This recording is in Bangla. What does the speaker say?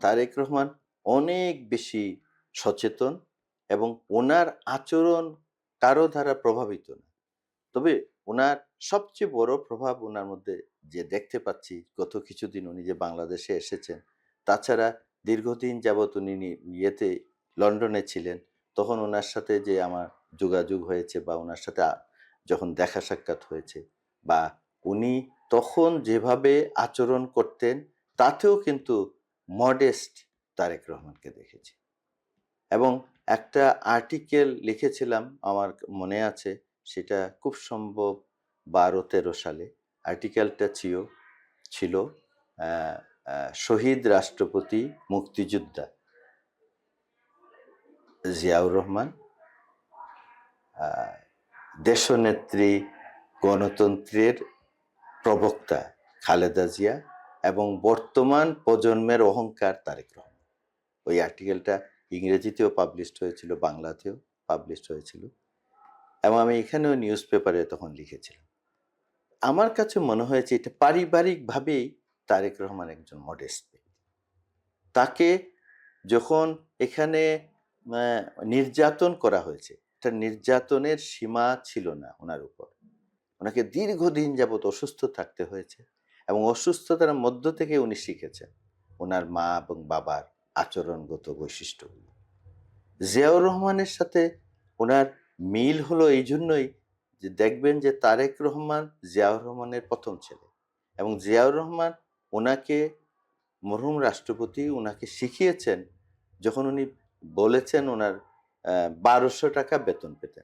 তারেক রহমান অনেক বেশি সচেতন এবং ওনার আচরণ কারো দ্বারা প্রভাবিত না। তবে উনার সবচেয়ে বড় প্রভাব উনার মধ্যে যে দেখতে পাচ্ছি গত কিছুদিন উনি যে বাংলাদেশে এসেছেন, তাছাড়া দীর্ঘদিন যাবৎ উনি ইয়েতে লন্ডনে ছিলেন, তখন উনার সাথে যে আমার যোগাযোগ হয়েছে বা উনার সাথে যখন দেখা সাক্ষাৎ হয়েছে বা উনি তখন যেভাবে আচরণ করতেন তাতেও কিন্তু মডেস্ট তারেক রহমানকে দেখেছি। এবং একটা আর্টিকেল লিখেছিলাম আমার মনে আছে, সেটা খুব সম্ভব 12-13 সালে। আর্টিকেলটা ছিল আহ, শহীদ রাষ্ট্রপতি মুক্তিযোদ্ধা জিয়াউর রহমান, আহ, দেশনেত্রী গণতন্ত্রের প্রবক্তা খালেদা জিয়া এবং বর্তমান প্রজন্মের অহংকার তারেক রহমান। ওই আর্টিকেলটা ইংরেজিতেও পাবলিশড হয়েছিল, বাংলাতেও পাবলিশড হয়েছিল এবং আমি এখানেও নিউজ পেপারে তখন লিখেছিলাম। আমার কাছে মনে হয়েছে এটা পারিবারিকভাবেই তারেক রহমান একজন মডেস্ট ব্যক্তি। তাকে যখন এখানে নির্যাতন করা হয়েছে, এটা নির্যাতনের সীমা ছিল না ওনার উপর। ওনাকে দীর্ঘদিন যাবৎ অসুস্থ থাকতে হয়েছে এবং অসুস্থতার মধ্য থেকে উনি শিখেছেন ওনার মা এবং বাবার আচরণগত বৈশিষ্ট্যগুলো। জিয়াউর রহমানের সাথে ওনার মিল হলো এই জন্যই যে দেখবেন যে তারেক রহমান জিয়াউর রহমানের প্রথম ছেলে এবং জিয়াউর রহমান ওনাকে, মরহুম রাষ্ট্রপতি ওনাকে শিখিয়েছেন যখন উনি বলেছেন ওনার 1200 টাকা বেতন পেতেন,